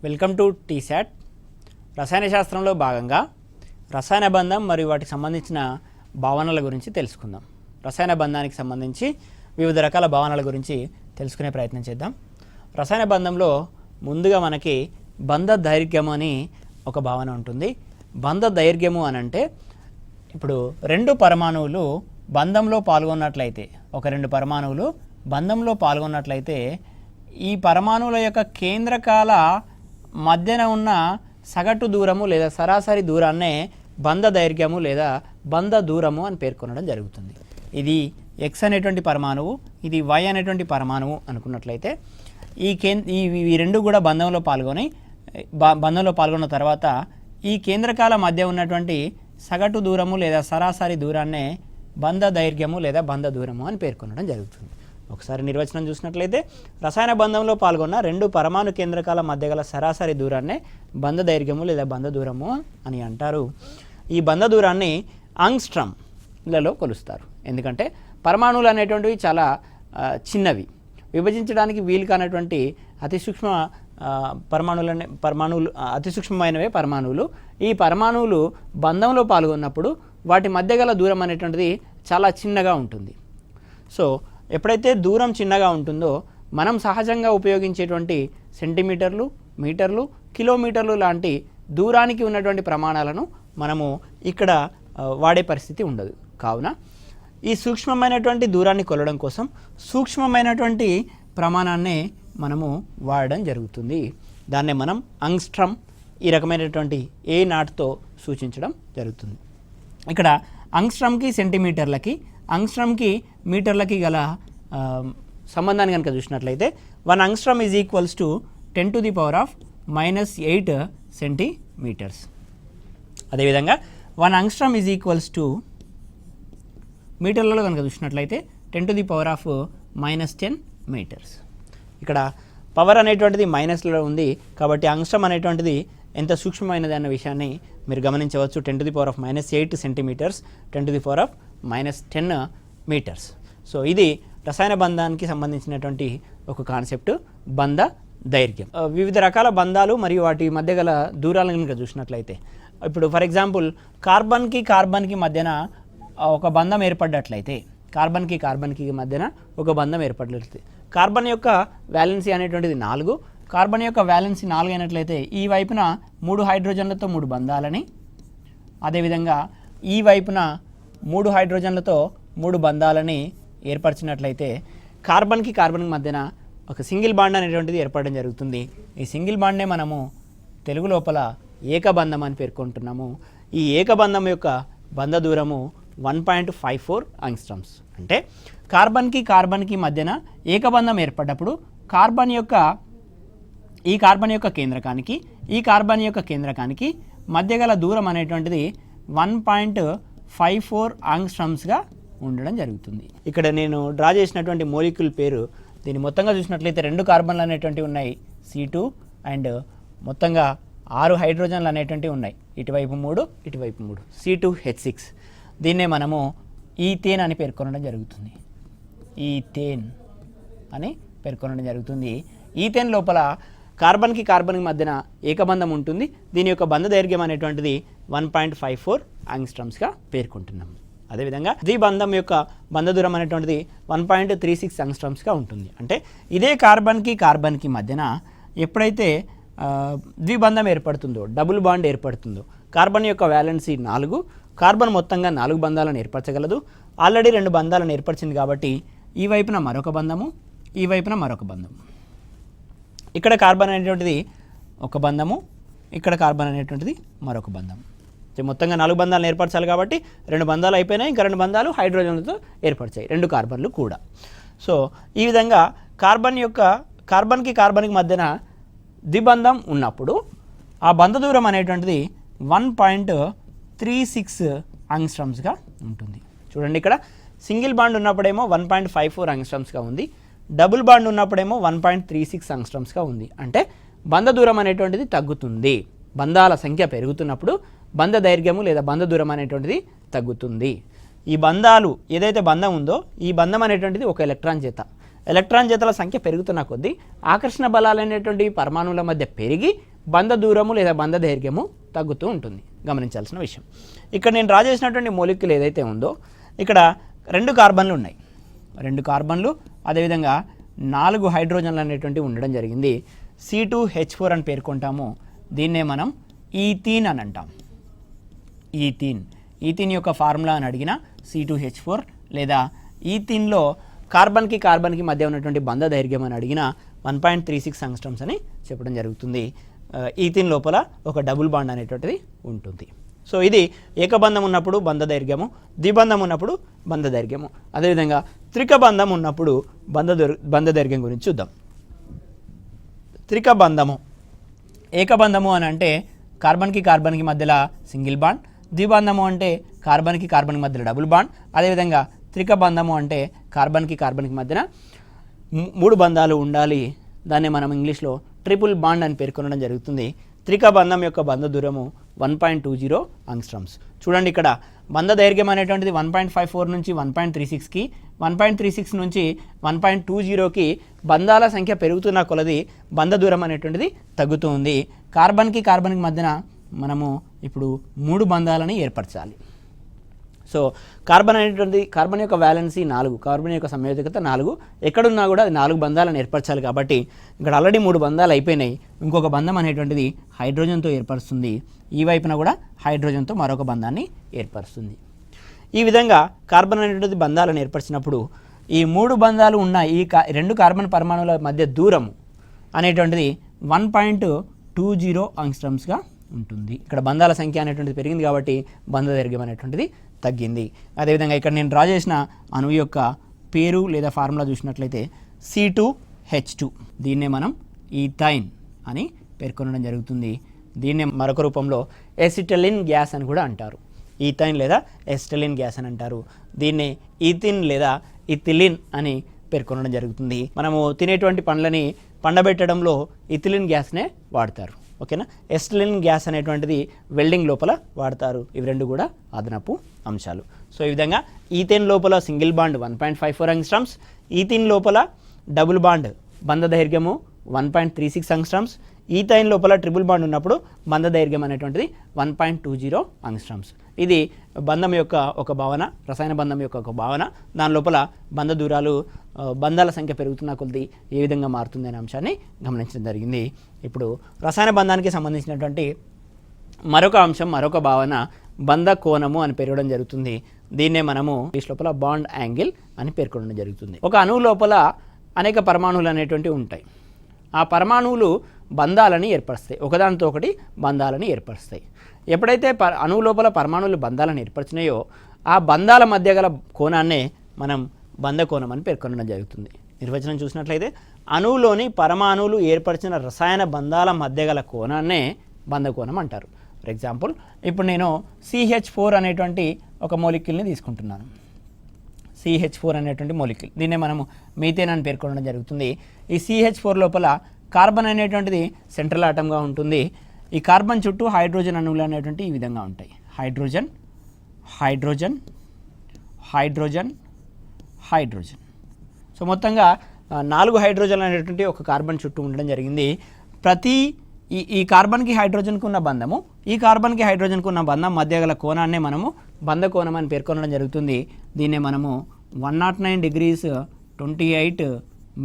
Welcome to T-SAT. రసాయన శాస్త్రంలో భాగంగా రసాయన బంధం మరియు వాటికి సంబంధించిన భావనల గురించి తెలుసుకుందాం. రసాయన బంధానికి సంబంధించి వివిధ రకాల భావనల గురించి తెలుసుకునే ప్రయత్నం చేద్దాం. రసాయన బంధంలో ముందుగా మనకి బంధ దైర్ఘ్యం అని ఒక భావన ఉంటుంది. బంధ దైర్ఘ్యము అనంటే ఇప్పుడు రెండు పరమాణువులు బంధంలో పాల్గొన్నట్లయితే, రెండు పరమాణువులు బంధంలో పాల్గొన్నట్లయితే ఈ పరమాణువుల యొక్క కేంద్రకాల మధ్యన ఉన్న సగటు దూరము లేదా సరాసరి దూరాన్నే బంధ దైర్ఘ్యము లేదా బంధ దూరము అని పేర్కొనడం జరుగుతుంది. ఇది ఎక్స్ అనేటువంటి పరమాణువు, ఇది వై అనేటువంటి పరమాణువు అనుకున్నట్లయితే ఈ రెండు కూడా బంధంలో పాల్గొన్న తర్వాత ఈ కేంద్రకాల మధ్య ఉన్నటువంటి సగటు దూరము లేదా సరాసరి దూరాన్నే బంధ దైర్ఘ్యము లేదా బంధ దూరము అని పేర్కొనడం జరుగుతుంది. ఒకసారి నిర్వచనం చూసినట్లయితే రసాయన బంధంలో పాల్గొన్న రెండు పరమాణు కేంద్రకాల మధ్య గల సరాసరి దూరాన్నే బంధ దైర్ఘ్యము లేదా బంధ దూరము అని అంటారు. ఈ బంధ దూరాన్ని ఆంగ్స్ట్రామ్లలో కొలుస్తారు. ఎందుకంటే పరమాణువులు అనేటువంటివి చాలా చిన్నవి, విభజించడానికి వీలు కానటువంటి అతి సూక్ష్మ పరమాణువులు అతి సూక్ష్మమైనవే పరమాణువులు. ఈ పరమాణువులు బంధంలో పాల్గొన్నప్పుడు వాటి మధ్య గల దూరం అనేటువంటిది చాలా చిన్నగా ఉంటుంది. సో ఎప్పుడైతే దూరం చిన్నగా ఉంటుందో మనం సహజంగా ఉపయోగించేటువంటి సెంటీమీటర్లు, మీటర్లు, కిలోమీటర్లు లాంటి దూరానికి ఉన్నటువంటి ప్రమాణాలను మనము ఇక్కడ వాడే పరిస్థితి ఉండదు. కావున ఈ సూక్ష్మమైనటువంటి దూరాన్ని కొలవడం కోసం సూక్ష్మమైనటువంటి ప్రమాణాన్నే మనము వాడడం జరుగుతుంది. దాన్నే మనం ఆంగ్స్ట్రామ్ ఈ రకమైనటువంటి ఏ నాట్తో సూచించడం జరుగుతుంది. ఇక్కడ ఆంగ్స్ట్రామ్కి సెంటీమీటర్లకి, ఆంగ్స్ట్రామ్కి మీటర్లకి గల సంబంధాన్ని కనుక చూసినట్లయితే 1 angstrom is equals to 10⁻⁻8 centimetres. అదేవిధంగా 1 ఆంగ్స్ట్రామ్ ఈజ్ ఈక్వల్స్ టు మీటర్లలో కనుక చూసినట్లయితే 10⁻⁻10 మీటర్స్. ఇక్కడ పవర్ అనేటువంటిది మైనస్లో ఉంది కాబట్టి ఆంగ్స్ట్రామ్ అనేటువంటిది ఎంత సూక్ష్మమైనది అన్న విషయాన్ని మీరు గమనించవచ్చు. 10⁻⁻8 సెంటీమీటర్స్, 10⁻⁻10 మీటర్స్. సో ఇది రసాయన బంధానికి సంబంధించినటువంటి ఒక కాన్సెప్ట్, బంధ దైర్ఘ్యం. వివిధ రకాల బంధాలు మరియు వాటి మధ్య గల దూరాలను కనుక చూసినట్లయితే ఇప్పుడు ఫర్ ఎగ్జాంపుల్ కార్బన్కి మధ్యన ఒక బంధం ఏర్పడ్డట్లయితే, కార్బన్కి మధ్యన ఒక బంధం ఏర్పడినట్లయితే కార్బన్ యొక్క వ్యాలెన్సీ అనేటువంటిది 4. కార్బన్ యొక్క వ్యాలెన్సీ 4 అయినట్లయితే ఈ వైపున 3 హైడ్రోజన్లతో 3 బంధాలని, అదేవిధంగా ఈ వైపున 3 హైడ్రోజన్లతో 3 బంధాలని ఏర్పరిచినట్లయితే కార్బన్కి మధ్యన ఒక సింగిల్ బాండ్ అనేటువంటిది ఏర్పడడం జరుగుతుంది. ఈ సింగిల్ బాండ్నే మనము తెలుగు లోపల ఏకబంధం అని పేర్కొంటున్నాము. ఈ ఏకబంధం యొక్క బంధ దూరము 1.54 ఆంగ్స్ట్రామ్స్. అంటే కార్బన్కి మధ్యన ఏకబంధం ఏర్పడ్డప్పుడు ఈ కార్బన్ యొక్క కేంద్రకానికి మధ్య గల దూరం అనేటువంటిది 1.54 ఆంగ్స్ట్రామ్స్గా ఉండడం జరుగుతుంది. ఇక్కడ నేను డ్రా చేసినటువంటి మోలిక్యూల్ పేరు, దీన్ని మొత్తంగా చూసినట్లయితే 2 కార్బన్లు అనేటువంటివి ఉన్నాయి C2 అండ్ మొత్తంగా 6 హైడ్రోజన్లు అనేటువంటివి ఉన్నాయి, ఇటువైపు 3 ఇటువైపు 3 C2H6. దీన్నే మనము ఈథేన్ అని పేర్కొనడం జరుగుతుంది. ఈథేన్ లోపల కార్బన్కి మధ్యన ఏకబంధం ఉంటుంది. దీని యొక్క బంధ దైర్ఘ్యం అనేటువంటిది 1.54 ఆంగ్స్ట్రామ్స్గా పేర్కొంటున్నాము. అదేవిధంగా ద్విబంధం యొక్క బంధ దూరం అనేటువంటిది 1.36 ఆంగ్స్ట్రామ్స్గా ఉంటుంది. అంటే ఇదే కార్బన్కి మధ్యన ఎప్పుడైతే ద్విబంధం ఏర్పడుతుందో, డబుల్ బాండ్ ఏర్పడుతుందో, కార్బన్ యొక్క వ్యాలెన్సీ 4, కార్బన్ మొత్తంగా 4 బంధాలను ఏర్పరచగలదు. ఆల్రెడీ 2 బంధాలను ఏర్పరిచింది కాబట్టి ఈ వైపున మరొక బంధము, ఈ వైపున మరొక బంధము. ఇక్కడ కార్బన్ అనేటువంటిది ఒక బంధము, ఇక్కడ కార్బన్ అనేటువంటిది మరొక బంధం. మొత్తంగా 4 బంధాలను ఏర్పరచాలి కాబట్టి 2 బంధాలు అయిపోయినాయి, ఇంకా 2 బంధాలు హైడ్రోజన్లతో ఏర్పరిచాయి, 2 కార్బన్లు కూడా. సో ఈ విధంగా కార్బన్కి మధ్యన ద్విబంధం ఉన్నప్పుడు ఆ బంధ దూరం అనేటువంటిది 1.36 ఆంగ్స్ట్రామ్స్గా ఉంటుంది. చూడండి, ఇక్కడ సింగిల్ బాండ్ ఉన్నప్పుడేమో 1.54 ఆంగ్స్ట్రామ్స్గా ఉంది, డబుల్ బాండ్ ఉన్నప్పుడేమో 1.36 ఆంగ్స్ట్రామ్స్గా ఉంది. అంటే బంధ దూరం అనేటువంటిది తగ్గుతుంది. బంధాల సంఖ్య పెరుగుతున్నప్పుడు బంధ దైర్ఘ్యము లేదా బంధ దూరం అనేటువంటిది తగ్గుతుంది. ఈ బంధాలు ఏదైతే బంధం ఉందో ఈ బంధం అనేటువంటిది ఒక ఎలక్ట్రాన్ జత. ఎలక్ట్రాన్ జతల సంఖ్య పెరుగుతున్న కొద్దీ ఆకర్షణ బలాలు అనేటువంటి పరమాణువుల మధ్య పెరిగి బంధ దూరము లేదా బంధ దైర్ఘ్యము తగ్గుతూ ఉంటుంది, గమనించాల్సిన విషయం. ఇక్కడ నేను డ్రా చేసినటువంటి మోలిక్యూల్ ఏదైతే ఉందో ఇక్కడ 2 కార్బన్లు ఉన్నాయి, 2 కార్బన్లు అదేవిధంగా 4 హైడ్రోజన్లు అనేటువంటివి ఉండడం జరిగింది. C2H4 అని పేర్కొంటాము. దీన్నే మనం ఈథీన్ అని అంటాం. ఈథీన్ యొక్క ఫార్ములా అని అడిగిన C2H4 లేదా ఈథీన్లో కార్బన్కి కార్బన్కి మధ్య ఉన్నటువంటి బంధ దైర్ఘ్యం అని అడిగిన 1.36 ఆంగ్స్ట్రోమ్స్ అని చెప్పడం జరుగుతుంది. ఈథీన్ లోపల ఒక డబుల్ బాండ్ అనేటువంటిది ఉంటుంది. సో ఇది ఏకబంధం ఉన్నప్పుడు బంధ దైర్ఘ్యము, ద్విబంధం ఉన్నప్పుడు బంధ దైర్ఘ్యము, అదేవిధంగా త్రికబంధం ఉన్నప్పుడు బంధ దైర్ఘ్యం గురించి చూద్దాం. త్రికబంధము, ఏకబంధము అని అంటే కార్బన్కి కార్బన్కి మధ్యలో సింగిల్ బాండ్, ద్విబంధము అంటే కార్బన్కి కార్బన్కి మధ్యలో డబుల్ బాండ్, అదేవిధంగా త్రికబంధము అంటే కార్బన్కి కార్బన్కి మధ్యన 3 బంధాలు ఉండాలి. దాన్ని మనం ఇంగ్లీష్లో ట్రిపుల్ బాండ్ అని పేర్కొనడం జరుగుతుంది. త్రికబంధం యొక్క బంధ దూరము 1.20 ఆంగ్స్ట్రోమ్స్. చూడండి ఇక్కడ బంధ దైర్ఘ్యం అనేటువంటిది 1.54 నుంచి 1.36కి, 1.36 నుంచి 1.20కి బంధాల సంఖ్య పెరుగుతున్న కొలది బంధ దూరం అనేటువంటిది తగ్గుతూ ఉంది. కార్బన్కి కార్బన్కి మధ్యన మనము ఇప్పుడు 3 బంధాలని ఏర్పరచాలి. సో కార్బన్ యొక్క వ్యాలెన్సీ 4, కార్బన్ యొక్క సంయోజకత 4, ఎక్కడున్నా కూడా అది 4 బంధాలను ఏర్పరచాలి. కాబట్టి ఇక్కడ ఆల్రెడీ 3 బంధాలు అయిపోయినాయి. ఇంకొక బంధం అనేటువంటిది హైడ్రోజన్తో ఏర్పరుస్తుంది. ఈ వైపున కూడా హైడ్రోజన్తో మరొక బంధాన్ని ఏర్పరుస్తుంది. ఈ విధంగా కార్బన్ అనేటువంటిది బంధాలను ఏర్పరిచినప్పుడు ఈ 3 బంధాలు ఉన్న ఈ 2 కార్బన్ పరమాణువుల మధ్య దూరం అనేటువంటిది 1.20 ఆంగ్స్ట్రోమ్స్గా ఉంటుంది. ఇక్కడ బంధాల సంఖ్య అనేటువంటిది పెరిగింది కాబట్టి బంధ దైర్ఘ్యం అనేటువంటిది తగ్గింది. అదేవిధంగా ఇక్కడ నేను డ్రా చేసిన అణువు యొక్క పేరు లేదా ఫార్ములా చూసినట్లయితే C2H2, దీన్నే మనం ఈథైన్ అని పేర్కొనడం జరుగుతుంది. దీన్నే మరొక రూపంలో ఎసిటలిన్ గ్యాస్ అని కూడా అంటారు. ఈథైన్ లేదా ఎసిటలిన్ గ్యాస్ అని అంటారు. దీన్ని ఈథిన్ లేదా ఇథిలిన్ అని పేర్కొనడం జరుగుతుంది. మనము తినేటువంటి పండ్లని పండబెట్టడంలో ఇథిలిన్ గ్యాస్నే వాడతారు. ఓకేనా. ఎసిటలిన్ గ్యాస్ అనేటువంటిది వెల్డింగ్ లోపల వాడతారు. ఇవి 2 కూడా అదనపు అంశాలు. సో ఈ విధంగా ఈథేన్ లోపల సింగిల్ బాండ్ 1.54 ఆంగ్స్ట్రోమ్స్, ఈథిన్ లోపల డబుల్ బాండ్ బంధ దైర్ఘ్యము 1.36 ఆంగ్స్ట్రోమ్స్, ఈథైన్ లోపల ట్రిపుల్ బాండ్ ఉన్నప్పుడు బంధ దైర్ఘ్యం అనేటువంటిది 1.20 ఆంగ్స్ట్రోమ్స్. ఇది బంధం యొక్క ఒక భావన, రసాయన బంధం యొక్క ఒక భావన. దాని లోపల బంధ దూరాలు, బంధాల సంఖ్య పెరుగుతున్న కొద్ది ఏ విధంగా మారుతుంది అనే అంశాన్ని గమనించడం జరిగింది. ఇప్పుడు రసాయన బంధానికి సంబంధించినటువంటి మరొక అంశం, మరొక భావన బంధ కోణము అని పేర్కొనడం జరుగుతుంది. దీన్నే మనము ఇంగ్లీష్ లోపల బాండ్ యాంగిల్ అని పేర్కొనడం జరుగుతుంది. ఒక అణువు లోపల అనేక పరమాణువులు అనేటువంటివి ఉంటాయి. ఆ పరమాణువులు బంధాలని ఏర్పరుస్తాయి, ఒకదానితో ఒకటి బంధాలని ఏర్పరుస్తాయి. ఎప్పుడైతే అణువు లోపల పరమాణువులు బంధాలను ఏర్పరిచినాయో ఆ బంధాల మధ్య గల కోణాన్నే మనం బంధ కోణం అని పేర్కొనడం జరుగుతుంది. నిర్వచనం చూసినట్లయితే అణువులోని పరమాణువులు ఏర్పరిచిన రసాయన బంధాల మధ్య గల కోణాన్నే బంధ కోణం అంటారు. ఫర్ ఎగ్జాంపుల్ ఇప్పుడు నేను CH4 అనేటువంటి ఒక మోలిక్యూల్ని తీసుకుంటున్నాను. CH4 అనేటువంటి మోలిక్యూల్, దీన్నే మనము మీథేన్ అని పేర్కొనడం జరుగుతుంది. ఈ CH4 లోపల కార్బన్ అనేటువంటిది సెంట్రల్ ఆటంగా ఉంటుంది. ఈ కార్బన్ చుట్టూ హైడ్రోజన్ అణువులు అనేటువంటి ఈ విధంగా ఉంటాయి. Hydrogen, hydrogen, hydrogen, hydrogen. So మొత్తంగా 4 హైడ్రోజన్లు అనేటువంటి ఒక కార్బన్ చుట్టూ ఉండడం జరిగింది. ప్రతి ఈ కార్బన్కి హైడ్రోజన్కి ఉన్న బంధము, ఈ కార్బన్కి హైడ్రోజన్కి ఉన్న బంధం మధ్య గల కోణాన్నే మనము బంధ కోణం అని పేర్కొనడం జరుగుతుంది. దీన్నే మనము 109 degrees 28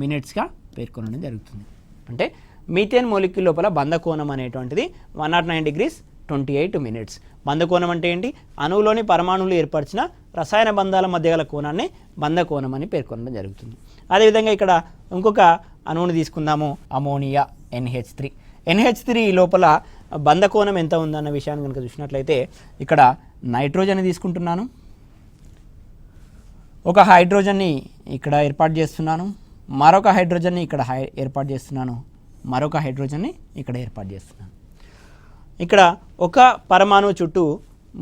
minutesగా పేర్కొనడం జరుగుతుంది. అంటే మీథేన్ మోలిక్యూల్ లోపల బంధ కోణం అనేటువంటిది 109 degrees 28 minutes. బంధ కోణం అంటే ఏంటి? అణువులోని పరమాణువులు ఏర్పరిచిన రసాయన బంధాల మధ్య గల కోణాన్ని బంధ కోణం అని పేర్కొనడం జరుగుతుంది. అదేవిధంగా ఇక్కడ ఇంకొక అణువుని తీసుకుందాము, అమోనియా NH3. NH3 లోపల బంధ కోణం ఎంత ఉందన్న విషయాన్ని కనుక చూసినట్లయితే ఇక్కడ నైట్రోజన్ తీసుకుంటున్నాను, ఒక హైడ్రోజన్ని ఇక్కడ ఏర్పాటు చేస్తున్నాను, మరొక హైడ్రోజన్ని ఇక్కడ ఏర్పాటు చేస్తున్నాను, మరొక హైడ్రోజన్ని ఇక్కడ ఏర్పాటు చేస్తున్నాను. ఇక్కడ ఒక పరమాణువు చుట్టూ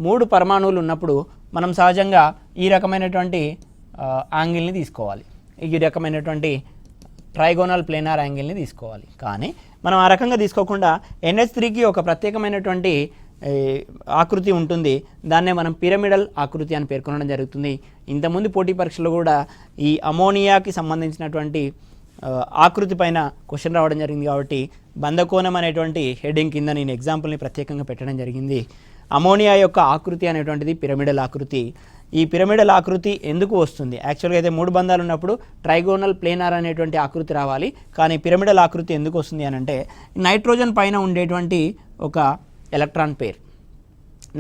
3 పరమాణువులు ఉన్నప్పుడు మనం సహజంగా ఈ రకమైనటువంటి యాంగిల్ని తీసుకోవాలి, ఈ రకమైనటువంటి ట్రైగోనల్ ప్లేనార్ యాంగిల్ని తీసుకోవాలి. కానీ మనం ఆ రకంగా తీసుకోకుండా NH3కి ఒక ప్రత్యేకమైనటువంటి ఆకృతి ఉంటుంది. దాన్నే మనం పిరమిడల్ ఆకృతి అని పేర్కొనడం జరుగుతుంది. ఇంతకుముందు పోటీ పరీక్షలో కూడా ఈ అమోనియాకి సంబంధించినటువంటి ఆకృతి పైన క్వశ్చన్ రావడం జరిగింది. కాబట్టి బంధకోణం అనేటువంటి హెడ్డింగ్ కింద నేను ఎగ్జాంపుల్ని ప్రత్యేకంగా పెట్టడం జరిగింది. అమోనియా యొక్క ఆకృతి అనేటువంటిది పిరమిడల్ ఆకృతి. ఈ పిరమిడల్ ఆకృతి ఎందుకు వస్తుంది? యాక్చువల్గా అయితే 3 బంధాలు ఉన్నప్పుడు ట్రైగోనల్ ప్లేనార్ అనేటువంటి ఆకృతి రావాలి, కానీ పిరమిడల్ ఆకృతి ఎందుకు వస్తుంది అని అంటే నైట్రోజన్ పైన ఉండేటువంటి ఒక ఎలక్ట్రాన్ పేర్,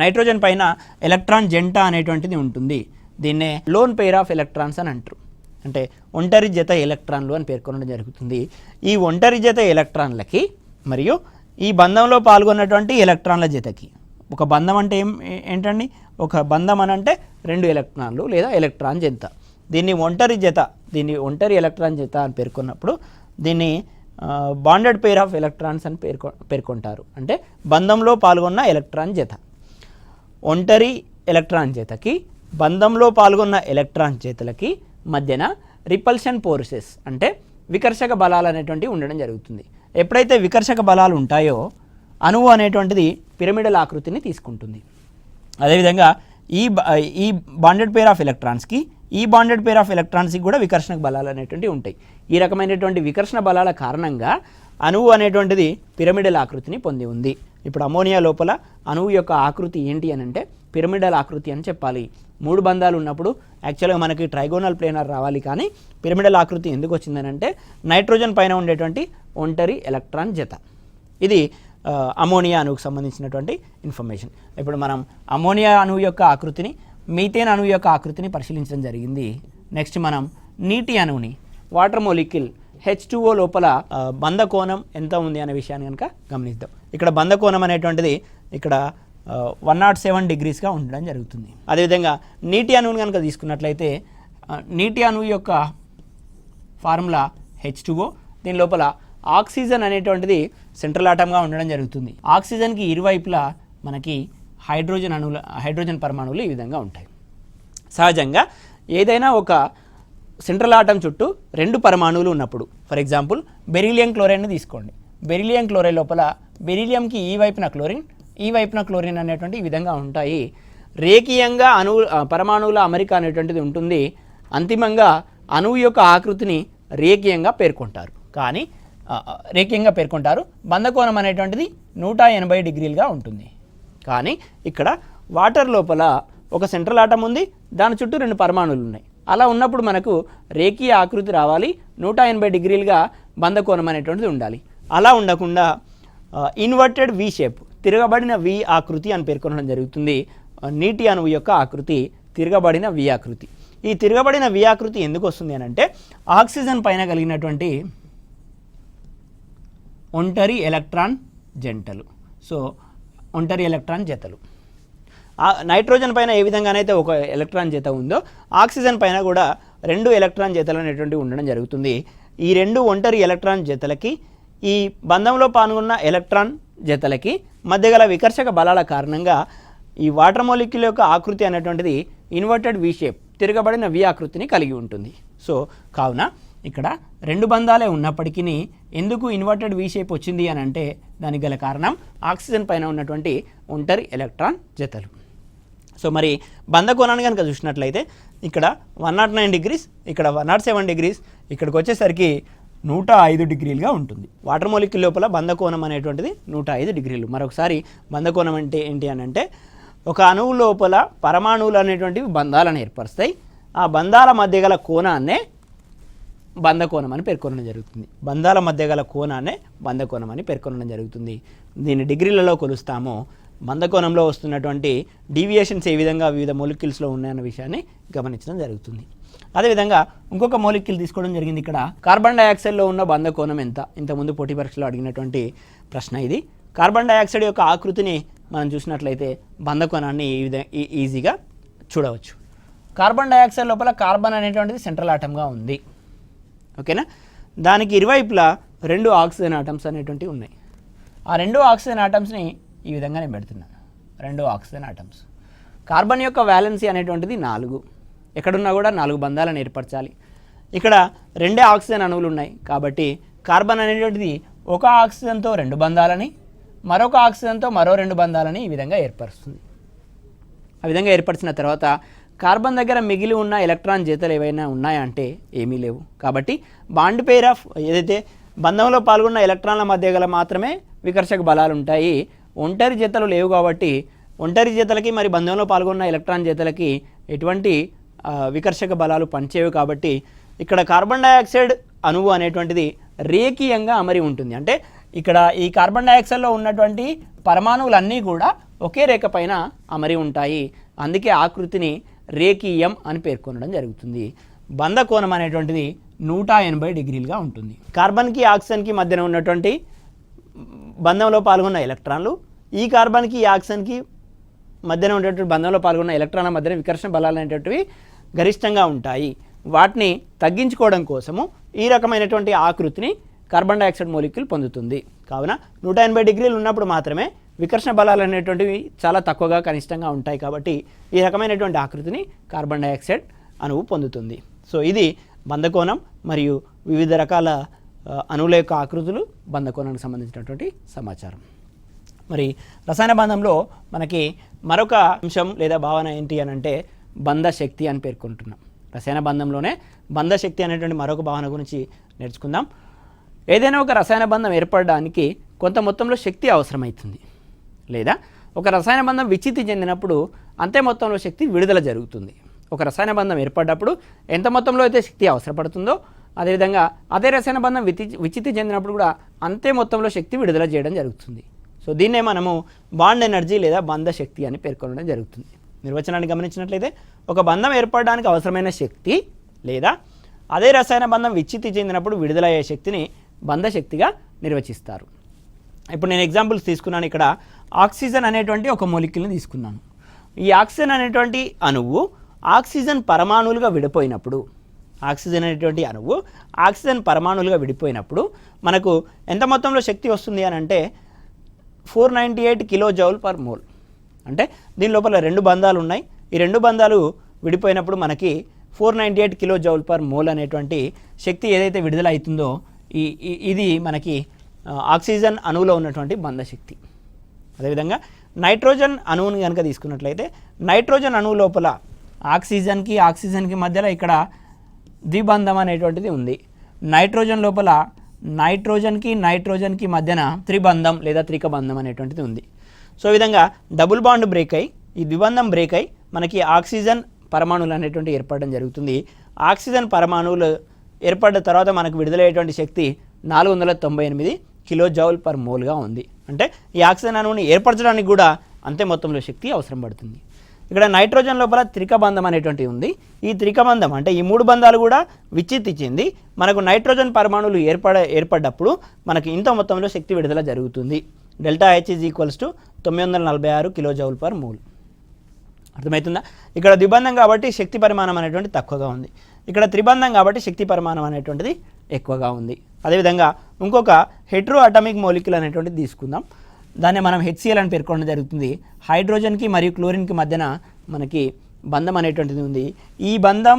నైట్రోజన్ పైన ఎలక్ట్రాన్ జంట అనేటువంటిది ఉంటుంది. దీన్నే లోన్ పెయిర్ ఆఫ్ ఎలక్ట్రాన్స్ అని అంటారు, అంటే ఒంటరి జత ఎలక్ట్రాన్లు అని పేర్కొనడం జరుగుతుంది. ఈ ఒంటరి జత ఎలక్ట్రాన్లకి మరియు ఈ బంధంలో పాల్గొన్నటువంటి ఎలక్ట్రాన్ల జతకి, ఒక బంధం అంటే ఏంటండి, ఒక బంధం అని అంటే 2 ఎలక్ట్రాన్లు లేదా ఎలక్ట్రాన్ జత. దీన్ని ఒంటరి జత, దీన్ని ఒంటరి ఎలక్ట్రాన్ జత అని పేర్కొన్నప్పుడు దీన్ని బాండెడ్ పెయిర్ ఆఫ్ ఎలక్ట్రాన్స్ అని పేర్కొంటారు, అంటే బంధంలో పాల్గొన్న ఎలక్ట్రాన్ జత. ఒంటరి ఎలక్ట్రాన్ జతకి బంధంలో పాల్గొన్న ఎలక్ట్రాన్ జతలకి మధ్యన రిపల్షన్ ఫోర్సెస్ అంటే వికర్షక బలాలు అనేటువంటివి ఉండడం జరుగుతుంది. ఎప్పుడైతే వికర్షక బలాలు ఉంటాయో అణువు అనేటువంటిది పిరమిడల్ ఆకృతిని తీసుకుంటుంది. అదేవిధంగా ఈ బాండెడ్ పెయిర్ ఆఫ్ ఎలక్ట్రాన్స్కి ఈ బాండెడ్ పెయిర్ ఆఫ్ ఎలక్ట్రాన్స్కి కూడా వికర్షణ బలాలు అనేటువంటివి ఉంటాయి. ఈ రకమైనటువంటి వికర్షణ బలాల కారణంగా అణువు అనేటువంటిది పిరమిడల్ ఆకృతిని పొంది ఉంది. ఇప్పుడు అమోనియా లోపల అణువు యొక్క ఆకృతి ఏంటి అని అంటే పిరమిడల్ ఆకృతి అని చెప్పాలి. 3 బంధాలు ఉన్నప్పుడు యాక్చువల్గా మనకి ట్రైగోనల్ ప్లేనార్ రావాలి, కానీ పిరమిడల్ ఆకృతి ఎందుకు వచ్చిందని అంటే నైట్రోజన్ పైన ఉండేటువంటి ఒంటరి ఎలక్ట్రాన్ జత. ఇది అమోనియా అణువుకు సంబంధించినటువంటి ఇన్ఫర్మేషన్. ఇప్పుడు మనం అమోనియా అణువు యొక్క ఆకృతిని, మీథేన్ అణువు యొక్క ఆకృతిని పరిశీలించడం జరిగింది. నెక్స్ట్ మనం నీటి అణువుని, వాటర్ మొలిక్యూల్ H2O లోపల బంధకోణం ఎంత ఉంది అనే విషయాన్ని కనుక గమనిద్దాం. ఇక్కడ బంధకోణం అనేటువంటిది ఇక్కడ 107 డిగ్రీస్గా ఉండడం జరుగుతుంది. అదేవిధంగా నీటి అణువుని కనుక తీసుకున్నట్లయితే నీటి అణువు యొక్క ఫార్ములా H2O. దీని లోపల ఆక్సిజన్ అనేటువంటిది సెంట్రల్ ఆటమ్గా ఉండడం జరుగుతుంది. ఆక్సిజన్కి ఇరువైపులా మనకి హైడ్రోజన్ పరమాణువులు ఈ విధంగా ఉంటాయి. సహజంగా ఏదైనా ఒక సెంట్రల్ ఆటం చుట్టూ 2 పరమాణువులు ఉన్నప్పుడు, ఫర్ ఎగ్జాంపుల్ బెరీలియం క్లోరైడ్ని తీసుకోండి. బెరీలియం క్లోరైడ్ లోపల బెరీలియంకి ఈ వైపున క్లోరిన్, ఈ వైపున క్లోరిన్ అనేటువంటి ఈ విధంగా ఉంటాయి. రేఖీయంగా పరమాణువుల అమరిక అనేటువంటిది ఉంటుంది. అంతిమంగా అణువు యొక్క ఆకృతిని రేఖీయంగా పేర్కొంటారు. బంధకోణం అనేటువంటిది 180 డిగ్రీలుగా ఉంటుంది. కానీ ఇక్కడ వాటర్ లోపల ఒక సెంట్రల్ ఆటం ఉంది, దాని చుట్టూ 2 పరమాణువులు ఉన్నాయి. అలా ఉన్నప్పుడు మనకు రేఖీయ ఆకృతి రావాలి, 180 డిగ్రీలుగా బంధకోణం అనేటువంటిది ఉండాలి. అలా ఉండకుండా ఇన్వర్టెడ్ వి షేప్, తిరగబడిన వి ఆకృతి అని పేర్కొనడం జరుగుతుంది. నీటి అణువు యొక్క ఆకృతి తిరగబడిన వి ఆకృతి. ఈ తిరగబడిన వి ఆకృతి ఎందుకు వస్తుంది అని అంటే ఆక్సిజన్ పైన కలిగినటువంటి ఒంటరి ఎలక్ట్రాన్ జంటలు, ఒంటరి ఎలక్ట్రాన్ జతలు. నైట్రోజన్ పైన ఏ విధంగానైతే ఒక ఎలక్ట్రాన్ జత ఉందో ఆక్సిజన్ పైన కూడా 2 ఎలక్ట్రాన్ జతలు అనేటువంటివి ఉండడం జరుగుతుంది. ఈ 2 ఒంటరి ఎలక్ట్రాన్ జతలకి ఈ బంధంలో పాల్గొన్న ఎలక్ట్రాన్ జతలకి మధ్య గల వికర్షక బలాల కారణంగా ఈ వాటర్ మాలిక్యూల్ యొక్క ఆకృతి అనేటువంటిది ఇన్వర్టెడ్ వి షేప్, తిరగబడిన వి ఆకృతిని కలిగి ఉంటుంది. కావున ఇక్కడ 2 బంధాలే ఉన్నప్పటికీ ఎందుకు ఇన్వర్టెడ్ వి షేప్ వచ్చింది అని అంటే దానికి గల కారణం ఆక్సిజన్ పైన ఉన్నటువంటి ఒంటరి ఎలక్ట్రాన్ జతలు. మరి బంధకోణాన్ని కనుక చూసినట్లయితే ఇక్కడ 109 డిగ్రీస్, ఇక్కడ 107 డిగ్రీస్, ఇక్కడికి వచ్చేసరికి 105 డిగ్రీలుగా ఉంటుంది. వాటర్ మాలిక్యూల్ లోపల బంధకోణం అనేటువంటిది 105 డిగ్రీలు. మరొకసారి బంధకోణం అంటే ఏంటి అని అంటే ఒక అణువు లోపల పరమాణువులు అనేటువంటివి బంధాలను ఏర్పరుస్తాయి. ఆ బంధాల మధ్య గల కోణాన్నే బంధకోణం అని పేర్కొనడం జరుగుతుంది. బంధాల మధ్య గల కోణాన్నే బంధకోణం అని పేర్కొనడం జరుగుతుంది. దీన్ని డిగ్రీలలో కొలుస్తాము. బంధకోణంలో వస్తున్నటువంటి డీవియేషన్స్ ఏ విధంగా వివిధ మొలిక్యూల్స్లో ఉన్నాయన్న విషయాన్ని గమనించడం జరుగుతుంది. అదేవిధంగా ఇంకొక మొలిక్యూల్ తీసుకోవడం జరిగింది. ఇక్కడ కార్బన్ డైఆక్సైడ్లో ఉన్న బంధకోణం ఎంత? ఇంతకుముందు పోటీ పరీక్షలో అడిగినటువంటి ప్రశ్న ఇది. కార్బన్ డైఆక్సైడ్ యొక్క ఆకృతిని మనం చూసినట్లయితే బంధకోణాన్ని ఈ విధంగా ఈజీగా చూడవచ్చు. కార్బన్ డైఆక్సైడ్ లోపల కార్బన్ అనేటువంటిది సెంట్రల్ ఆటమ్గా ఉంది, ఓకేనా. దానికి ఇరువైపులా 2 ఆక్సిజన్ ఆటమ్స్ అనేటువంటివి ఉన్నాయి. ఆ 2 ఆక్సిజన్ ఆటమ్స్ని ఈ విధంగా నేను పెడుతున్నాను. 2 ఆక్సిజన్ ఆటమ్స్. కార్బన్ యొక్క వ్యాలెన్సీ అనేటువంటిది 4. ఎక్కడున్నా కూడా 4 బంధాలను ఏర్పరచాలి. ఇక్కడ 2 ఆక్సిజన్ అణువులు ఉన్నాయి కాబట్టి కార్బన్ అనేటువంటిది ఒక ఆక్సిజన్తో 2 బంధాలని, మరొక ఆక్సిజన్తో మరో 2 బంధాలని ఈ విధంగా ఏర్పరుస్తుంది. ఆ విధంగా ఏర్పరిచిన తర్వాత కార్బన్ దగ్గర మిగిలి ఉన్న ఎలక్ట్రాన్ జతలు ఏవైనా ఉన్నాయా అంటే ఏమీ లేవు. కాబట్టి బాండ్ పెయిర్ ఆఫ్ ఏదైతే బంధంలో పాల్గొన్న ఎలక్ట్రాన్ల మధ్య గల మాత్రమే వికర్షక బలాలు ఉంటాయి. ఒంటరి జతలు లేవు కాబట్టి ఒంటరి జతలకి మరి బంధంలో పాల్గొన్న ఎలక్ట్రాన్ జతలకి ఎటువంటి వికర్షక బలాలు పనిచేయవు కాబట్టి ఇక్కడ కార్బన్ డయాక్సైడ్ అణువు అనేటువంటిది రేఖీయంగా అమరి ఉంటుంది. అంటే ఇక్కడ ఈ కార్బన్ డయాక్సైడ్లో ఉన్నటువంటి పరమాణువులన్నీ కూడా ఒకే రేఖ పైన అమరి ఉంటాయి. అందుకే ఆకృతిని రేఖీయం అని పేర్కొనడం జరుగుతుంది. బంధ కోణం అనేటువంటిది 180 డిగ్రీలుగా ఉంటుంది. కార్బన్కి ఆక్సిజన్కి మధ్యన ఉన్నటువంటి బంధంలో పాల్గొన్న ఎలక్ట్రాన్లు ఈ కార్బన్కి ఈ ఆక్సిజన్కి మధ్యన ఉన్నటువంటి బంధంలో పాల్గొన్న ఎలక్ట్రాన్ల మధ్యన వికర్షణ బలాలు అనేటువంటివి గరిష్టంగా ఉంటాయి. వాటిని తగ్గించుకోవడం కోసము ఈ రకమైనటువంటి ఆకృతిని కార్బన్ డయాక్సైడ్ మోలిక్యూల్ పొందుతుంది. కావున 180 డిగ్రీలు ఉన్నప్పుడు మాత్రమే వికర్షణ బలాలు అనేటువంటివి చాలా తక్కువగా కనిష్టంగా ఉంటాయి. కాబట్టి ఈ రకమైనటువంటి ఆకృతిని కార్బన్ డయాక్సైడ్ అణువు పొందుతుంది. సో ఇది బంధకోణం మరియు వివిధ రకాల అణువుల యొక్క ఆకృతులు బంధకోణానికి సంబంధించినటువంటి సమాచారం. మరి రసాయన బంధంలో మనకి మరొక అంశం లేదా భావన ఏంటి అని అంటే బంధ శక్తి అని పేర్కొంటున్నాం. రసాయన బంధంలోనే బంధ శక్తి అనేటువంటి మరొక భావన గురించి నేర్చుకుందాం. ఏదైనా ఒక రసాయన బంధం ఏర్పడడానికి కొంత మొత్తంలో శక్తి అవసరమవుతుంది, లేదా ఒక రసాయన బంధం విచ్ఛిత్తి చెందినప్పుడు అంతే మొత్తంలో శక్తి విడుదల జరుగుతుంది. ఒక రసాయన బంధం ఏర్పడ్డప్పుడు ఎంత మొత్తంలో అయితే శక్తి అవసరపడుతుందో అదేవిధంగా అదే రసాయన బంధం విచ్ఛిత్తి చెందినప్పుడు కూడా అంతే మొత్తంలో శక్తి విడుదల చేయడం జరుగుతుంది. సో దీన్నే మనము బాండ్ ఎనర్జీ లేదా బంధ శక్తి అని పేర్కొనడం జరుగుతుంది. నిర్వచనాన్ని గమనించినట్లయితే ఒక బంధం ఏర్పడడానికి అవసరమైన శక్తి లేదా అదే రసాయన బంధం విచ్ఛిత్తి చెందినప్పుడు విడుదలయ్యే శక్తిని బంధ శక్తిగా నిర్వచిస్తారు. ఇప్పుడు నేను ఎగ్జాంపుల్స్ తీసుకున్నాను. ఇక్కడ ఆక్సిజన్ అనేటువంటి ఒక మొలిక్యూల్ని తీసుకున్నాను. ఈ ఆక్సిజన్ అనేటువంటి అణువు ఆక్సిజన్ పరమాణువులుగా విడిపోయినప్పుడు ఆక్సిజన్ పరమాణువులుగా విడిపోయినప్పుడు మనకు ఎంత మొత్తంలో శక్తి వస్తుంది అని అంటే 498 కిలో జౌల్ పర్ మోల్. అంటే దీని లోపల రెండు బంధాలు ఉన్నాయి. ఈ రెండు బంధాలు విడిపోయినప్పుడు మనకి 498 కిలో జౌల్ పర్ మోల్ అనేటువంటి శక్తి ఏదైతే విడుదల అవుతుందో ఇది మనకి ఆక్సిజన్ అణువులో ఉన్నటువంటి బంధ శక్తి. అదేవిధంగా నైట్రోజన్ అణువుని కనుక తీసుకున్నట్లయితే నైట్రోజన్ అణువు లోపల ఆక్సిజన్కి మధ్యలో ఇక్కడ ద్విబంధం అనేటువంటిది ఉంది. నైట్రోజన్ లోపల నైట్రోజన్కి మధ్యన త్రిబంధం లేదా త్రికబంధం అనేటువంటిది ఉంది. సో ఈ విధంగా డబుల్ బాండ్ బ్రేక్ అయ్యి ఈ ద్విబంధం బ్రేక్ అయ్యి మనకి ఆక్సిజన్ పరమాణువులు అనేటువంటి ఏర్పడడం జరుగుతుంది. ఆక్సిజన్ పరమాణువులు ఏర్పడ్డ తర్వాత మనకు విడుదలయ్యేటువంటి శక్తి 498 కిలో జౌల్ పర్ మోల్గా ఉంది. అంటే ఈ ఆక్సిజన్ అణువుని ఏర్పరచడానికి కూడా అంతే మొత్తంలో శక్తి అవసరం పడుతుంది. ఇక్కడ నైట్రోజన్ లోపల త్రికబంధం అనేటువంటిది ఉంది. ఈ త్రికబంధం అంటే ఈ మూడు బంధాలు కూడా విచ్ఛిత్తి చెంది మనకు నైట్రోజన్ పరమాణువులు ఏర్పడ్డప్పుడు మనకి ఇంత మొత్తంలో శక్తి విడుదల జరుగుతుంది. Delta H = 946 kilo joule per mole. అర్థమవుతుందా? ఇక్కడ ద్విబంధం కాబట్టి శక్తి పరిమాణం అనేటువంటి తక్కువగా ఉంది. ఇక్కడ త్రిబంధం కాబట్టి శక్తి పరిమాణం అనేటువంటిది ఎక్కువగా ఉంది. అదేవిధంగా ఇంకొక హెట్రో అటామిక్ మోలిక్యూల్ అనేటువంటిది తీసుకుందాం. దాన్ని మనం HCl అని పేర్కొనడం జరుగుతుంది. హైడ్రోజన్కి మరియు క్లోరిన్కి మధ్యన మనకి బంధం అనేటువంటిది ఉంది. ఈ బంధం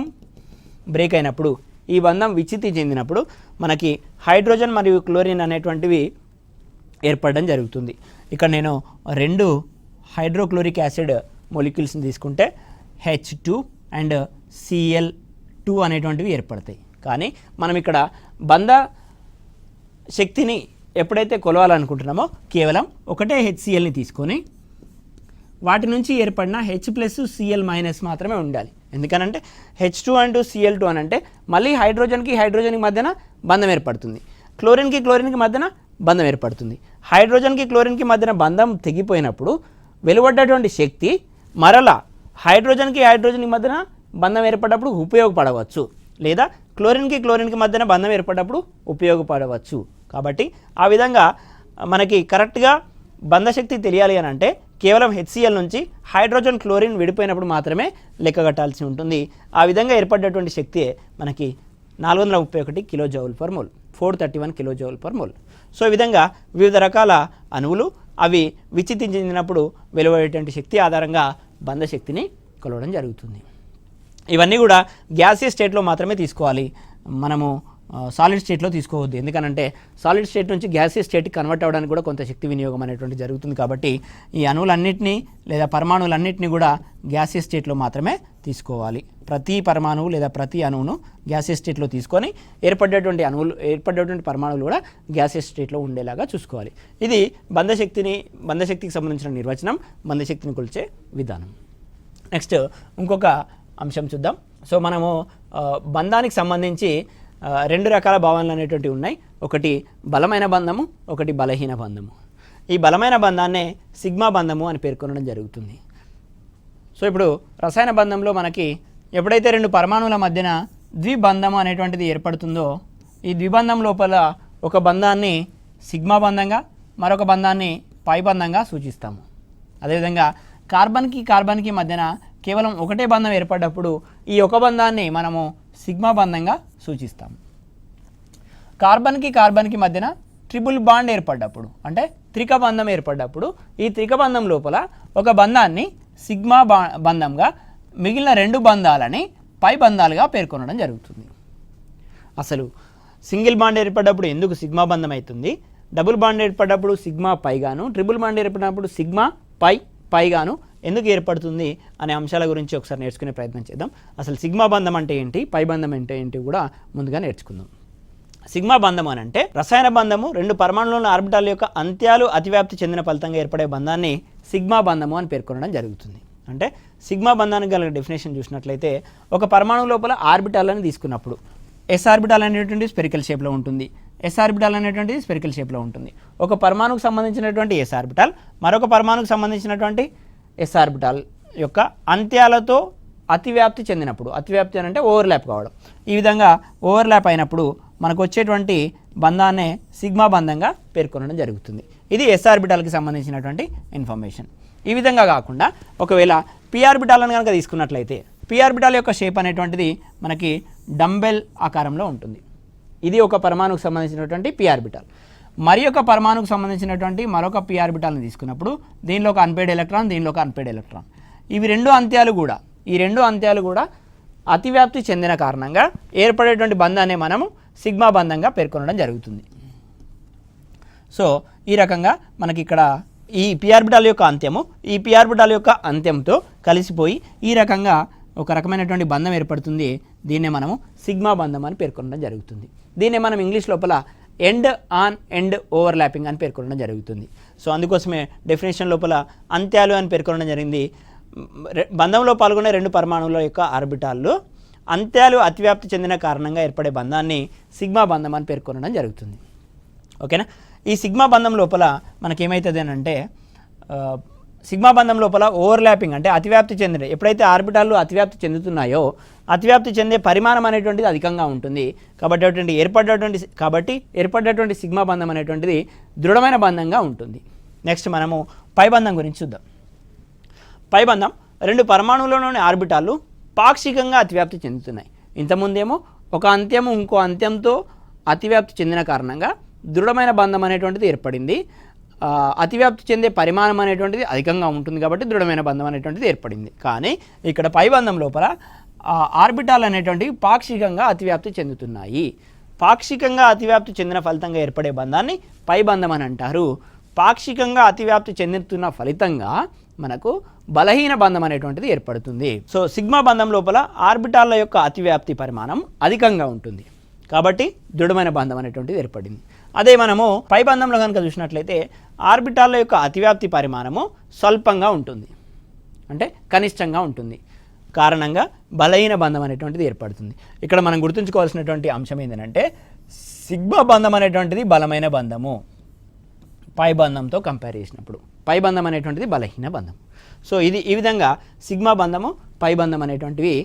బ్రేక్ అయినప్పుడు ఈ బంధం విచ్ఛిత్తి చెందినప్పుడు మనకి హైడ్రోజన్ మరియు క్లోరిన్ అనేటువంటివి ఏర్పడడం జరుగుతుంది. ఇక్కడ నేను రెండు హైడ్రోక్లోరిక్ యాసిడ్ మొలిక్యూల్స్ని తీసుకుంటే H2 అండ్ Cl2 అనేటువంటివి ఏర్పడతాయి. కానీ మనం ఇక్కడ బంధ శక్తిని ఎప్పుడైతే కొలవాలనుకుంటున్నామో కేవలం ఒకటే HClని తీసుకొని వాటి నుంచి ఏర్పడిన H+Cl- మాత్రమే ఉండాలి. ఎందుకనంటే H2 అండ్ Cl2 అని అంటే మళ్ళీ హైడ్రోజన్కి మధ్యన బంధం ఏర్పడుతుంది, క్లోరిన్కి మధ్యన బంధం ఏర్పడుతుంది. హైడ్రోజన్కి క్లోరిన్కి మధ్యన బంధం తెగిపోయినప్పుడు వెలువడ్డటువంటి శక్తి మరలా హైడ్రోజన్కి మధ్యన బంధం ఏర్పడ్డప్పుడు ఉపయోగపడవచ్చు, లేదా క్లోరిన్కి మధ్యన బంధం ఏర్పడ్డప్పుడు ఉపయోగపడవచ్చు. కాబట్టి ఆ విధంగా మనకి కరెక్ట్గా బంధశక్తి తెలియాలి అని అంటే కేవలం HCl నుంచి హైడ్రోజన్ క్లోరిన్ విడిపోయినప్పుడు మాత్రమే లెక్కగట్టాల్సి ఉంటుంది. ఆ విధంగా ఏర్పడ్డటువంటి శక్తి మనకి 431 kilo joule per mole, 431 kilo joule per mole. So ఈ విధంగా వివిధ రకాల అణువులు అవి విచ్ఛిత్తి చెందినప్పుడు వెలువడేటువంటి శక్తి ఆధారంగా బంధశక్తిని కొలవడం జరుగుతుంది. ఇవన్నీ కూడా గ్యాసియస్ స్టేట్లో మాత్రమే తీసుకోవాలి. మనము సాలిడ్ స్టేట్లో తీసుకోవద్దు. ఎందుకనంటే సాలిడ్ స్టేట్ నుంచి గ్యాసియస్ స్టేట్కి కన్వర్ట్ అవ్వడానికి కూడా కొంత శక్తి వినియోగం అనేటువంటి జరుగుతుంది. కాబట్టి ఈ అణువులన్నింటినీ లేదా పరమాణువులన్నింటినీ కూడా గ్యాసియస్ స్టేట్లో మాత్రమే తీసుకోవాలి. ప్రతి పరమాణువు లేదా ప్రతి అణువును గ్యాసియస్ స్టేట్లో తీసుకొని ఏర్పడేటువంటి పరమాణువులు కూడా గ్యాసియస్ స్టేట్లో ఉండేలాగా చూసుకోవాలి. ఇది బంధశక్తికి సంబంధించిన నిర్వచనం, బంధశక్తిని కొలిచే విధానం. నెక్స్ట్ ఇంకొక అంశం చూద్దాం. సో మనము బంధానికి సంబంధించి రెండు రకాల భావనలు అనేటువంటివి ఉన్నాయి. ఒకటి బలమైన బంధము, ఒకటి బలహీన బంధము. ఈ బలమైన బంధాన్నే సిగ్మా బంధము అని పేర్కొనడం జరుగుతుంది. సో ఇప్పుడు రసాయన బంధంలో మనకి ఎప్పుడైతే రెండు పరమాణువుల మధ్యన ద్విబంధము అనేటువంటిది ఏర్పడుతుందో ఈ ద్విబంధం లోపల ఒక బంధాన్ని సిగ్మా బంధంగా మరొక బంధాన్ని పై బంధంగా సూచిస్తాము. అదేవిధంగా కార్బన్కి మధ్యన కేవలం ఒకటే బంధం ఏర్పడ్డప్పుడు ఈ ఒక బంధాన్ని మనము సిగ్మా బంధంగా సూచిస్తాము. కార్బన్కి మధ్యన ట్రిపుల్ బాండ్ ఏర్పడ్డప్పుడు అంటే త్రిక బంధం ఏర్పడ్డప్పుడు ఈ త్రిక బంధం లోపల ఒక బంధాన్ని సిగ్మా బంధంగా మిగిలిన రెండు బంధాలని పై బంధాలుగా పేర్కొనడం జరుగుతుంది. అసలు సింగిల్ బాండ్ ఏర్పడ్డప్పుడు ఎందుకు సిగ్మా బంధం అవుతుంది, డబుల్ బాండ్ ఏర్పడ్డప్పుడు సిగ్మా పైగాను, ట్రిపుల్ బాండ్ ఏర్పడినప్పుడు సిగ్మా పైగాను ఎందుకు ఏర్పడుతుంది అనే అంశాల గురించి ఒకసారి నేర్చుకునే ప్రయత్నం చేద్దాం. అసలు సిగ్మా బంధం అంటే ఏంటి, పై బంధం అంటే ఏంటి కూడా ముందుగా నేర్చుకుందాం. సిగ్మా బంధం అని అంటే రసాయన బంధము రెండు పరమాణువుల ఆర్బిటాల్ యొక్క అంత్యాలు అతివ్యాప్తి చెందిన ఫలితంగా ఏర్పడే బంధాన్ని సిగ్మా బంధము అని పేర్కొనడం జరుగుతుంది. అంటే సిగ్మా బంధానికి గల డెఫినేషన్ చూసినట్లయితే ఒక పరమాణువు లోపల ఆర్బిటాలని తీసుకున్నప్పుడు ఎస్ ఆర్బిటాల్ అనేటువంటి స్పెరికల్ షేప్లో ఉంటుంది, ఎస్ ఆర్బిటాల్ అనేటువంటిది స్పెరికల్ షేప్లో ఉంటుంది. ఒక పరమాణుకు సంబంధించినటువంటి ఎస్ ఆర్బిటాల్ మరొక పరమాణుకు సంబంధించినటువంటి ఎస్ ఆర్బిటాల్ యొక్క అంత్యాలతో అతివ్యాప్తి చెందినప్పుడు, అతివ్యాప్తి అని అంటే ఓవర్లాప్ కావడం, ఈ విధంగా ఓవర్లాప్ అయినప్పుడు మనకు వచ్చేటువంటి బంధాన్నే సిగ్మా బంధంగా పేర్కొనడం జరుగుతుంది. ఇది ఎస్ ఆర్బిటాల్కి సంబంధించినటువంటి ఇన్ఫర్మేషన్. ఈ విధంగా కాకుండా ఒకవేళ పి ఆర్బిటాల్ అని కనుక తీసుకున్నట్లయితే పి ఆర్బిటాల్ యొక్క షేప్ అనేటువంటిది మనకి డంబెల్ ఆకారంలో ఉంటుంది. ఇది ఒక పరమాణుకు సంబంధించినటువంటి పి ఆర్బిటాల్. మరి ఒక పరమాణుకు సంబంధించినటువంటి మరొక పి ఆర్బిటాల్ని తీసుకున్నప్పుడు దీనిలో ఒక అన్పేడ్ ఎలక్ట్రాన్, దీనిలో ఒక అన్పేడ్ ఎలక్ట్రాన్, ఈ రెండు అంత్యాలు కూడా అతివ్యాప్తి చెందిన కారణంగా ఏర్పడేటువంటి బంధాన్ని మనము సిగ్మా బంధంగా పేర్కొనడం జరుగుతుంది. సో ఈ రకంగా మనకి ఇక్కడ ఈ పి ఆర్బిటాల్ యొక్క అంత్యంతో కలిసిపోయి ఈ రకంగా ఒక రకమైనటువంటి బంధం ఏర్పడుతుంది. దీన్నే మనము సిగ్మా బంధం అని పేర్కొనడం జరుగుతుంది. దీన్నే మనం ఇంగ్లీష్ లోపల ఎండ్ ఆన్ ఎండ్ ఓవర్లాపింగ్ అని పేర్కొనడం జరుగుతుంది. సో అందుకోసమే డెఫినేషన్ లోపల అంత్యాలు అని పేర్కొనడం జరిగింది. బంధంలో పాల్గొనే రెండు పరమాణువుల యొక్క ఆర్బిటాల్లో అంత్యాలు అతివ్యాప్తి చెందిన కారణంగా ఏర్పడే బంధాన్ని సిగ్మా బంధం అని పేర్కొనడం జరుగుతుంది. ఓకేనా. ఈ సిగ్మా బంధం లోపల మనకేమవుతుంది అని అంటే సిగ్మా బంధం లోపల ఓవర్లాపింగ్ అంటే అతివ్యాప్తి చెందిన ఎప్పుడైతే ఆర్బిటాలు అతివ్యాప్తి చెందుతున్నాయో అతివ్యాప్తి చెందే పరిమాణం అనేటువంటిది అధికంగా ఉంటుంది. కాబట్టి ఏర్పడేటువంటి సిగ్మా బంధం అనేటువంటిది దృఢమైన బంధంగా ఉంటుంది. నెక్స్ట్ మనము పై బంధం గురించి చూద్దాం. పై బంధం రెండు పరమాణువులలోని ఆర్బిటాలు పాక్షికంగా అతివ్యాప్తి చెందుతున్నాయి. ఇంతకుముందేమో ఒక అంత్యము ఇంకో అంత్యంతో అతివ్యాప్తి చెందిన కారణంగా దృఢమైన బంధం అనేటువంటిది ఏర్పడింది. అతివ్యాప్తి చెందే పరిమాణం అనేటువంటిది అధికంగా ఉంటుంది కాబట్టి దృఢమైన బంధం అనేటువంటిది ఏర్పడింది. కానీ ఇక్కడ పై బంధం లోపల ఆర్బిటాల్ అనేటువంటివి పాక్షికంగా అతివ్యాప్తి చెందుతున్నాయి. పాక్షికంగా అతివ్యాప్తి చెందిన ఫలితంగా ఏర్పడే బంధాన్ని పై బంధం అని అంటారు. పాక్షికంగా అతివ్యాప్తి చెందుతున్న ఫలితంగా మనకు బలహీన బంధం అనేటువంటిది ఏర్పడుతుంది. సో సిగ్మా బంధం లోపల ఆర్బిటాల్ల యొక్క అతివ్యాప్తి పరిమాణం అధికంగా ఉంటుంది కాబట్టి దృఢమైన బంధం అనేటువంటిది ఏర్పడింది. అదే మనము పై బంధంలో కనుక చూసినట్లయితే ఆర్బిటాల్ల యొక్క అతివ్యాప్తి పరిమాణము స్వల్పంగా ఉంటుంది, అంటే కనిష్టంగా ఉంటుంది. కారణంగా బలహీన బంధం అనేటువంటిది ఏర్పడుతుంది. ఇక్కడ మనం గుర్తుంచుకోవాల్సినటువంటి అంశం ఏంటంటే సిగ్మా బంధం అనేటువంటిది బలమైన బంధము, పై బంధంతో కంపేర్ చేసినప్పుడు పై బంధం అనేటువంటిది బలహీన బంధం. సో ఈ విధంగా సిగ్మా బంధము పై బంధం అనేటువంటివి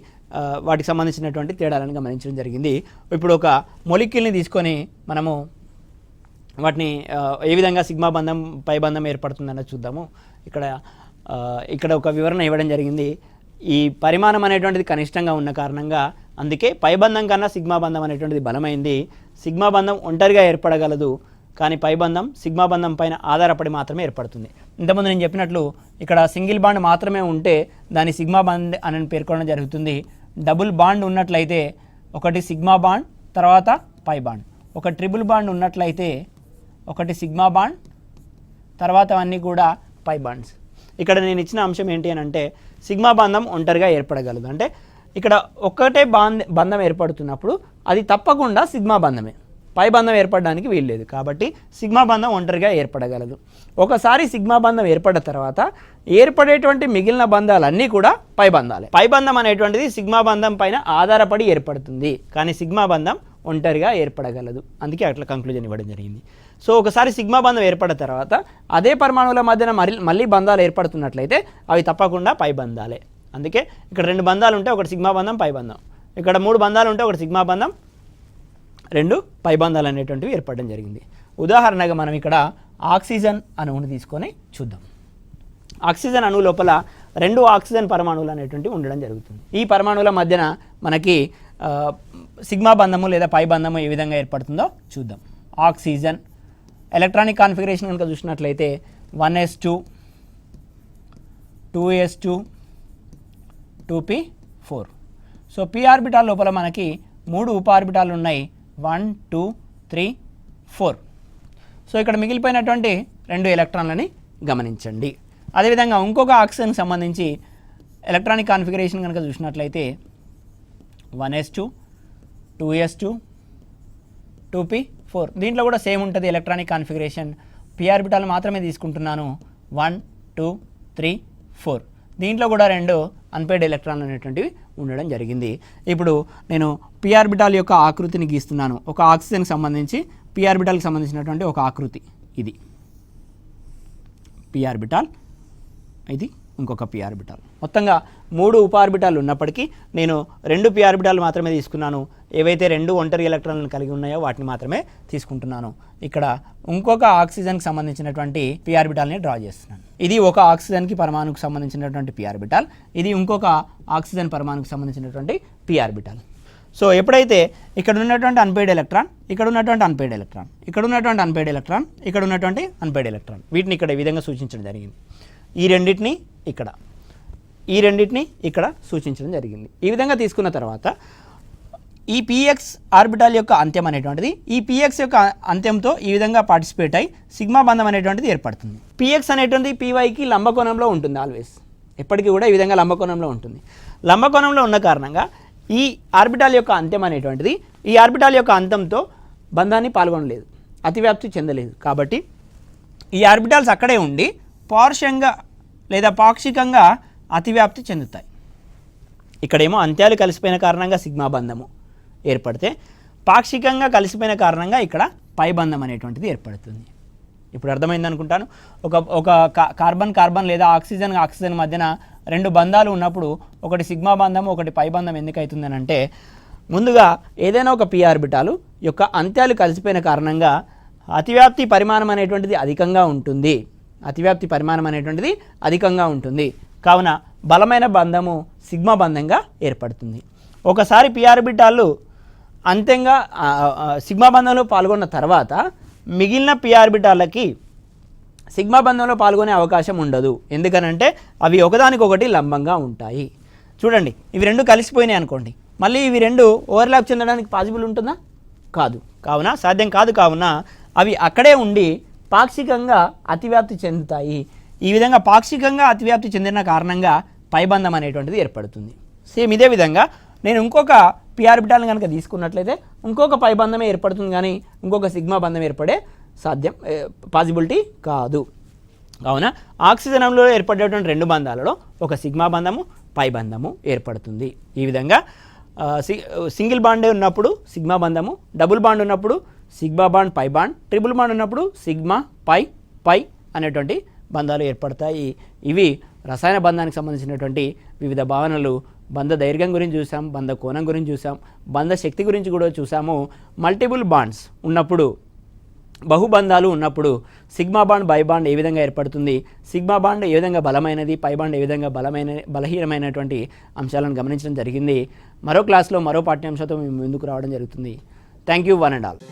వాటికి సంబంధించినటువంటి తేడాలను గమనించడం జరిగింది. ఇప్పుడు ఒక మొలిక్యూల్ని తీసుకొని మనము వాటిని ఏ విధంగా సిగ్మా బంధం పై బంధం ఏర్పడుతుందన్నది చూద్దాము. ఇక్కడ ఒక వివరణ ఇవ్వడం జరిగింది. ఈ పరిమాణం అనేటువంటిది కనిష్టంగా ఉన్న కారణంగా అందుకే పై బంధం కన్నా సిగ్మా బంధం అనేటువంటిది బలమైంది. సిగ్మా బంధం ఒంటరిగా ఏర్పడగలదు, కానీ పై బంధం సిగ్మా బంధం పైన ఆధారపడి మాత్రమే ఏర్పడుతుంది. ఇంతకుముందు నేను చెప్పినట్లు ఇక్కడ సింగిల్ బాండ్ మాత్రమే ఉంటే దాన్ని సిగ్మా బాండ్ అని పేర్కొనడం జరుగుతుంది. డబుల్ బాండ్ ఉన్నట్లయితే ఒకటి సిగ్మా బాండ్ తర్వాత పై బాండ్. ఒక ట్రిపుల్ బాండ్ ఉన్నట్లయితే ఒకటి సిగ్మా బాండ్, తర్వాత అన్నీ కూడా పై బాండ్స్. ఇక్కడ నేను ఇచ్చిన అంశం ఏంటి అని అంటే సిగ్మా బంధం ఒంటరిగా ఏర్పడగలదు. అంటే ఇక్కడ ఒక్కటే బంధం ఏర్పడుతున్నప్పుడు అది తప్పకుండా సిగ్మా బంధమే, పై బంధం ఏర్పడడానికి వీల్లేదు. కాబట్టి సిగ్మా బంధం ఒంటరిగా ఏర్పడగలదు. ఒకసారి సిగ్మా బంధం ఏర్పడిన తర్వాత ఏర్పడేటువంటి మిగిలిన బంధాలన్నీ కూడా పై బంధాలే. పై బంధం అనేటువంటిది సిగ్మా బంధం పైన ఆధారపడి ఏర్పడుతుంది, కానీ సిగ్మా బంధం ఒంటరిగా ఏర్పడగలదు. అందుకే అట్లా కంక్లూజన్ ఇవ్వడం జరిగింది. సో ఒకసారి సిగ్మా బంధం ఏర్పడిన తర్వాత అదే పరమాణువుల మధ్యన మళ్ళీ బంధాలు ఏర్పడుతున్నట్లయితే అవి తప్పకుండా పై బంధాలే. అందుకే ఇక్కడ 2 బంధాలు ఉంటే ఒకటి సిగ్మా బంధం, పై బంధం. ఇక్కడ 3 బంధాలు ఉంటే ఒకటి సిగ్మా బంధం, 2 పై బంధాలు అనేటువంటివి ఏర్పడడం జరిగింది. ఉదాహరణగా మనం ఇక్కడ ఆక్సిజన్ అణువుని తీసుకొని చూద్దాం. ఆక్సిజన్ అణువు లోపల 2 ఆక్సిజన్ పరమాణువులు అనేటువంటివి ఉండడం జరుగుతుంది. ఈ పరమాణువుల మధ్యన మనకి సిగ్మా బంధము లేదా పై బంధము ఏ విధంగా ఏర్పడుతుందో చూద్దాం. ఆక్సిజన్ ఎలక్ట్రానిక్ కాన్ఫిగరేషన్ కనుక చూసినట్లయితే 1s2 2s2 2p4. So p orbital లోపల మనకి 3 ఉప ఆర్బిటాలు ఉన్నాయి, 1 2 3 4. సో ఇక్కడ మిగిలిపోయినటువంటి 2 ఎలక్ట్రాన్లని గమనించండి. అదేవిధంగా ఇంకొక ఆక్సిజన్కి సంబంధించి ఎలక్ట్రానిక్ కాన్ఫిగరేషన్ కనుక చూసినట్లయితే 1s2 2s2 2p4. దీంట్లో కూడా సేమ్ ఉంటుంది ఎలక్ట్రానిక్ కాన్ఫిగరేషన్. p ఆర్బిటాల్ మాత్రమే తీసుకుంటున్నాను, 1 2 3 4. దీంట్లో కూడా 2 అన్పేర్డ్ ఎలక్ట్రాన్లు అనేటువంటివి ఉండడం జరిగింది. ఇప్పుడు నేను p ఆర్బిటాల్ యొక్క ఆకృతిని గీస్తున్నాను. ఒక ఆక్సిజన్కి సంబంధించి p ఆర్బిటాల్కి సంబంధించినటువంటి ఒక ఆకృతి ఇది. p ఆర్బిటాల్, ఇది ఇంకొక p ఆర్బిటాల్. మొత్తంగా 3 ఉప ఆర్బిటాలు ఉన్నప్పటికీ నేను 2 p ఆర్బిటాలు మాత్రమే తీసుకున్నాను. ఏవైతే 2 ఒంటరి ఎలక్ట్రాన్లను కలిగి ఉన్నాయో వాటిని మాత్రమే తీసుకుంటున్నాను. ఇక్కడ ఇంకొక ఆక్సిజన్కి సంబంధించినటువంటి p ఆర్బిటాల్ని డ్రా చేస్తున్నాను. ఇది ఒక ఆక్సిజన్కి పరమాణుకు సంబంధించినటువంటి p ఆర్బిటాల్, ఇది ఇంకొక ఆక్సిజన్ పరమాణుకు సంబంధించినటువంటి p ఆర్బిటాల్. సో ఎప్పుడైతే ఇక్కడ ఉన్నటువంటి అన్పేర్డ్ ఎలక్ట్రాన్, ఇక్కడ ఉన్నటువంటి అన్పేర్డ్ ఎలక్ట్రాన్, ఇక్కడ ఉన్నటువంటి అన్పేర్డ్ ఎలక్ట్రాన్, ఇక్కడ ఉన్నటువంటి అన్పేర్డ్ ఎలక్ట్రాన్, వీటిని ఇక్కడ ఈ విధంగా సూచించడం జరిగింది. ఈ రెండింటిని ఇక్కడ, ఈ రెండింటిని ఇక్కడ సూచించడం జరిగింది. ఈ విధంగా తీసుకున్న తర్వాత ఈ px ఆర్బిటాల్ యొక్క అంత్యం అనేటువంటిది ఈ px యొక్క అంత్యంతో ఈ విధంగా పార్టిసిపేట్ అయి సిగ్మా బంధం అనేటువంటిది ఏర్పడుతుంది. px అనేటువంటిది pyకి లంబకోణంలో ఉంటుంది, ఆల్వేస్ ఎప్పటికీ కూడా ఈ విధంగా లంబకోణంలో ఉంటుంది. లంబకోణంలో ఉన్న కారణంగా ఈ ఆర్బిటాల్ యొక్క అంత్యం అనేటువంటిది ఈ ఆర్బిటాల్ యొక్క అంతంతో బంధాన్ని పాల్గొనలేదు, అతివ్యాప్తి చెందలేదు. కాబట్టి ఈ ఆర్బిటాల్స్ అక్కడే ఉండి పార్శ్వంగా లేదా పాక్షికంగా అతివ్యాప్తి చెందుతాయి. ఇక్కడేమో అంత్యాలు కలిసిపోయిన కారణంగా సిగ్మా బంధము ఏర్పడితే, పాక్షికంగా కలిసిపోయిన కారణంగా ఇక్కడ పై బంధం అనేటువంటిది ఏర్పడుతుంది. ఇప్పుడు అర్థమైంది అనుకుంటాను. ఒక కార్బన్ కార్బన్ లేదా ఆక్సిజన్ ఆక్సిజన్ మధ్యన 2 బంధాలు ఉన్నప్పుడు ఒకటి సిగ్మా బంధం, ఒకటి పై బంధం ఎందుకు అవుతుందని అంటే, ముందుగా ఏదైనా ఒక p ఆర్బిటాలు యొక్క అంత్యాలు కలిసిపోయిన కారణంగా అతివ్యాప్తి పరిమాణం అనేటువంటిది అధికంగా ఉంటుంది, అతివ్యాప్తి పరిమాణం అనేటువంటిది అధికంగా ఉంటుంది. కావున బలమైన బంధము సిగ్మా బంధంగా ఏర్పడుతుంది. ఒకసారి p ఆర్బిటాలు అంత్యంగా సిగ్మా బంధంలో పాల్గొన్న తర్వాత మిగిలిన p ఆర్బిటాలకి సిగ్మా బంధంలో పాల్గొనే అవకాశం ఉండదు. ఎందుకనంటే అవి ఒకదానికొకటి లంబంగా ఉంటాయి. చూడండి, ఇవి 2 కలిసిపోయినాయి అనుకోండి, మళ్ళీ ఇవి 2 ఓవర్లాప్ చెందడానికి పాసిబుల్ ఉంటుందా? కాదు. కావున సాధ్యం కాదు. కావున అవి అక్కడే ఉండి పాక్షికంగా అతివ్యాప్తి చెందుతాయి. ఈ విధంగా పాక్షికంగా అతివ్యాప్తి చెందిన కారణంగా పైబంధం అనేటువంటిది ఏర్పడుతుంది. సేమ్ ఇదే విధంగా నేను ఇంకొక p ఆర్బిటాల్ని కనుక తీసుకున్నట్లయితే ఇంకొక పైబంధమే ఏర్పడుతుంది, కానీ ఇంకొక సిగ్మా బంధం ఏర్పడే పాసిబిలిటీ కాదు. కావున ఆక్సిజన్ అణువులో ఏర్పడేటువంటి 2 బంధాలలో ఒక సిగ్మా బంధము, పై బంధము ఏర్పడుతుంది. ఈ విధంగా సింగిల్ బాండ్ ఉన్నప్పుడు సిగ్మా బంధము, డబుల్ బాండ్ ఉన్నప్పుడు sigma bond pi bond, triple bond ఉన్నప్పుడు సిగ్మా పై అనేటువంటి బంధాలు ఏర్పడతాయి. ఇవి రసాయన బంధానికి సంబంధించినటువంటి వివిధ భావనలు. బంధ దైర్ఘ్యం గురించి చూసాం, బంధ కోణం గురించి చూసాం, బంధ శక్తి గురించి కూడా చూసాము. మల్టిపుల్ బాండ్స్ ఉన్నప్పుడు, బహుబంధాలు ఉన్నప్పుడు సిగ్మా బాండ్ బై బాండ్ ఏ విధంగా ఏర్పడుతుంది, సిగ్మా బాండ్ ఏ విధంగా బలమైనది, పై బాండ్ ఏ విధంగా బలహీనమైనటువంటి అంశాలను గమనించడం జరిగింది. మరో క్లాస్లో మరో పాఠ్యాంశంతో మేము ముందుకు రావడం జరుగుతుంది. Thank you one and all.